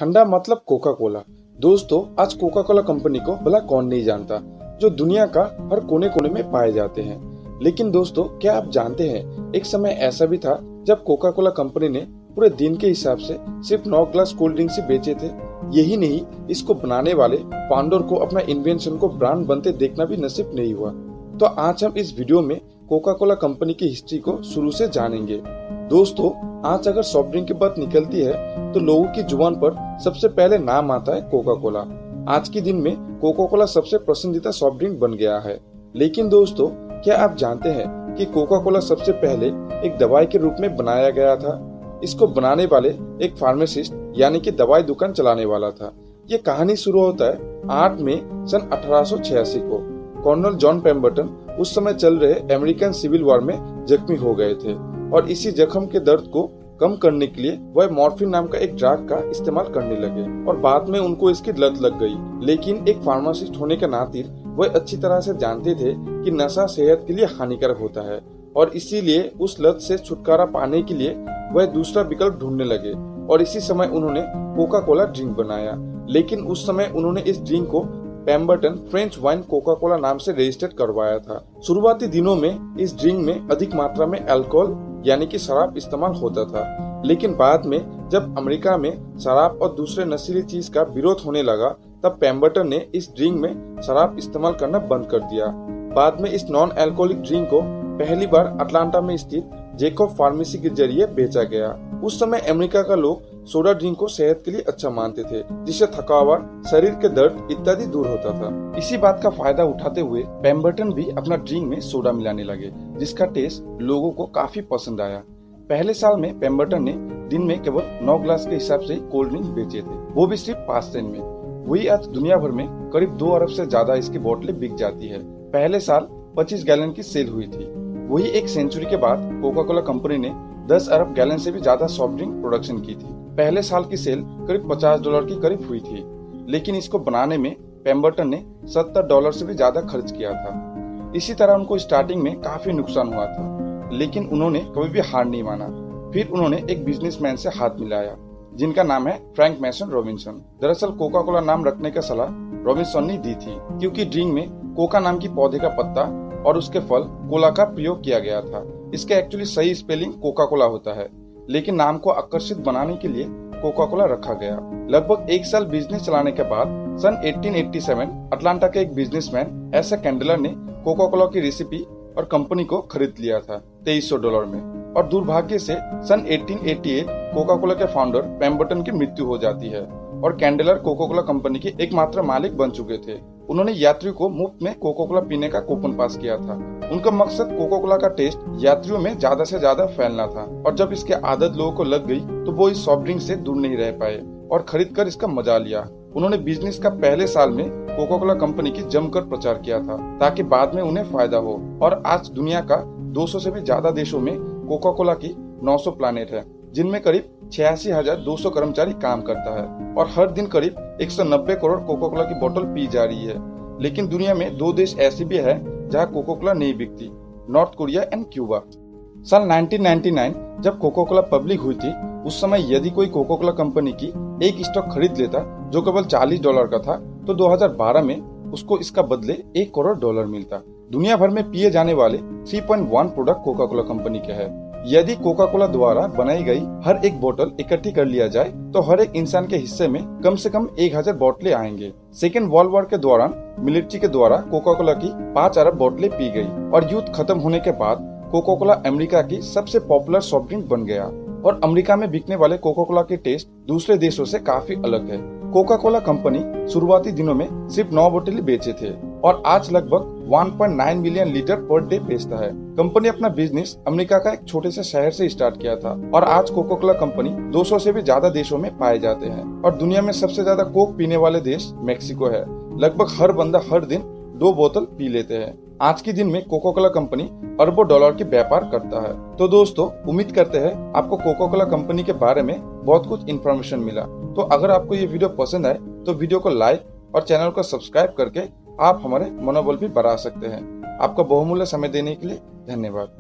ठंडा मतलब Coca Cola. दोस्तों, आज कोका कोला कंपनी को भला कौन नहीं जानता, जो दुनिया का हर कोने कोने में पाए जाते हैं। लेकिन दोस्तों, क्या आप जानते हैं, एक समय ऐसा भी था जब कोका कोला कंपनी ने पूरे दिन के हिसाब से सिर्फ 9 ग्लास कोल्ड ड्रिंक ही बेचे थे। यही नहीं, इसको बनाने वाले फाउंडर को अपना इन्वेंशन को ब्रांड बनते देखना भी नसीब नहीं हुआ। तो आज हम इस वीडियो में कोका कोला कंपनी की हिस्ट्री को शुरू से जानेंगे। दोस्तों, आज अगर सॉफ्ट ड्रिंक की बात निकलती है तो लोगों की जुबान पर सबसे पहले नाम आता है कोका कोला। आज के दिन में कोका कोला सबसे पसंदीदा सॉफ्ट ड्रिंक बन गया है। लेकिन दोस्तों, क्या आप जानते हैं कि कोका कोला सबसे पहले एक दवाई के रूप में बनाया गया था। इसको बनाने वाले एक फार्मासिस्ट यानी कि दवाई दुकान चलाने वाला था। ये कहानी शुरू होता है 8 मई सन 1886 को। कर्नल जॉन पेम्बरटन उस समय चल रहे अमेरिकन सिविल वॉर में जख्मी हो गए थे और इसी जख्म के दर्द को कम करने के लिए वह मॉर्फिन नाम का एक ड्रग का इस्तेमाल करने लगे और बाद में उनको इसकी लत लग गई। लेकिन एक फार्मासिस्ट होने के नाते वह अच्छी तरह से जानते थे कि नशा सेहत के लिए हानिकारक होता है और इसीलिए उस लत से छुटकारा पाने के लिए वह दूसरा विकल्प ढूंढने लगे और इसी समय उन्होंने कोका कोला ड्रिंक बनाया। लेकिन उस समय उन्होंने इस ड्रिंक को Pemberton French wine Coca Cola नाम से रजिस्टर्ड करवाया था। शुरुआती दिनों में इस ड्रिंक में अधिक मात्रा में अल्कोहल यानी कि शराब इस्तेमाल होता था। लेकिन बाद में जब अमेरिका में शराब और दूसरे नशीली चीज का विरोध होने लगा, तब पेम्बरटन ने इस ड्रिंक में शराब इस्तेमाल करना बंद कर दिया। बाद में इस नॉन अल्कोहलिक ड्रिंक को पहली बार अटलांटा में स्थित जैकब फार्मेसी के जरिए बेचा गया। उस समय अमेरिका का लोग सोडा ड्रिंक को सेहत के लिए अच्छा मानते थे, जिससे थकावट, शरीर के दर्द इत्यादि दूर होता था। इसी बात का फायदा उठाते हुए पेम्बरटन भी अपना ड्रिंक में सोडा मिलाने लगे, जिसका टेस्ट लोगों को काफी पसंद आया। पहले साल में पेम्बरटन ने दिन में केवल 9 ग्लास के हिसाब से कोल्ड ड्रिंक बेचे थे, वो भी सिर्फ 5 सेंट में। वही आज दुनिया भर में करीब 2 अरब से ज्यादा इसकी बोतलें बिक जाती है। पहले साल 25 गैलन की सेल हुई थी। वही एक सेंचुरी के बाद कोका कोला कंपनी ने 10 अरब गैलन से भी ज्यादा सॉफ्ट ड्रिंक प्रोडक्शन की थी। पहले साल की सेल करीब $50 की करीब हुई थी। लेकिन इसको बनाने में पेम्बरटन ने $70 से भी ज्यादा खर्च किया था। इसी तरह उनको स्टार्टिंग में काफी नुकसान हुआ था, लेकिन उन्होंने कभी भी हार नहीं माना। फिर उन्होंने एक बिजनेसमैन से हाथ मिलाया, जिनका नाम है फ्रैंक मैसन रॉबिन्सन। दरअसल कोका कोला नाम रखने का सलाह रॉबिन्सन ने दी थी, क्योंकि ड्रिंक में कोका नाम की पौधे का पत्ता और उसके फल कोला का प्रयोग किया गया था। इसका एक्चुअली सही स्पेलिंग कोका कोला होता है, लेकिन नाम को आकर्षित बनाने के लिए कोका कोला रखा गया। लगभग 1 साल बिजनेस चलाने के बाद सन 1887 अटलांटा के एक बिजनेसमैन एस कैंडलर ने कोका कोला की रेसिपी और कंपनी को खरीद लिया था $2300 में। और दुर्भाग्य से सन 1888 कोका कोला के फाउंडर पेम्बरटन की मृत्यु हो जाती है और कैंडलर कोका कोला कंपनी के एकमात्र मालिक बन चुके थे। उन्होंने यात्रियों को मुफ्त में कोका कोला पीने का कूपन पास किया था। उनका मकसद कोका कोला का टेस्ट यात्रियों में ज्यादा से ज्यादा फैलना था और जब इसकी आदत लोगों को लग गई तो वो इस सॉफ्ट ड्रिंक से दूर नहीं रह पाए और खरीद कर इसका मजा लिया। उन्होंने बिजनेस का पहले साल में कोका कोला कंपनी की जमकर प्रचार किया था, ताकि बाद में उन्हें फायदा हो। और आज दुनिया का 200 से भी ज्यादा देशों में कोका कोला की 900 प्लानेट है, जिनमें करीब 86,200 कर्मचारी काम करता है और हर दिन करीब 190 करोड़ कोका कोला की बोतल पी जा रही है। लेकिन दुनिया में 2 देश ऐसे भी है जहां कोका कोला नहीं बिकती, नॉर्थ कोरिया एंड क्यूबा। साल 1999 जब कोका कोला पब्लिक हुई थी, उस समय यदि कोई कोका कोला कंपनी की एक स्टॉक खरीद लेता जो केवल $40 का था, तो 2012 में उसको इसका बदले $1 करोड़ मिलता। दुनिया भर में पिए जाने वाले 3.1 प्रोडक्ट कोका कोला कंपनी के हैं। यदि कोका कोला द्वारा बनाई गई हर एक बोतल इकट्ठी कर लिया जाए तो हर एक इंसान के हिस्से में कम से कम 1000 बोतलें आएंगे। सेकेंड वर्ल्ड वॉर के दौरान मिलिट्री के द्वारा कोका कोला की 5 अरब बोतलें पी गई और युद्ध खत्म होने के बाद कोका कोला अमेरिका की सबसे पॉपुलर सॉफ्ट ड्रिंक बन गया। और अमेरिका में बिकने वाले कोका कोला के टेस्ट दूसरे देशों से काफी अलग है। कोका कोला कंपनी शुरुआती दिनों में सिर्फ 9 बोतलें बेचे थे और आज लगभग 1.9 मिलियन लीटर पर डे बेचता है। कंपनी अपना बिजनेस अमेरिका का एक छोटे से शहर से स्टार्ट किया था और आज कोका कोला कंपनी 200 से भी ज्यादा देशों में पाए जाते हैं। और दुनिया में सबसे ज्यादा कोक पीने वाले देश मेक्सिको है। लगभग हर बंदा हर दिन 2 बोतल पी लेते हैं। आज के दिन में कोका कोला कंपनी अरबों डॉलर की व्यापार करता है। तो दोस्तों, उम्मीद करते हैं आपको कोका कोला कंपनी के बारे में बहुत कुछ इन्फॉर्मेशन मिला। तो अगर आपको ये वीडियो पसंद आए तो वीडियो को लाइक और चैनल को सब्सक्राइब करके आप हमारे मनोबल भी बढ़ा सकते हैं। आपका बहुमूल्य समय देने के लिए धन्यवाद।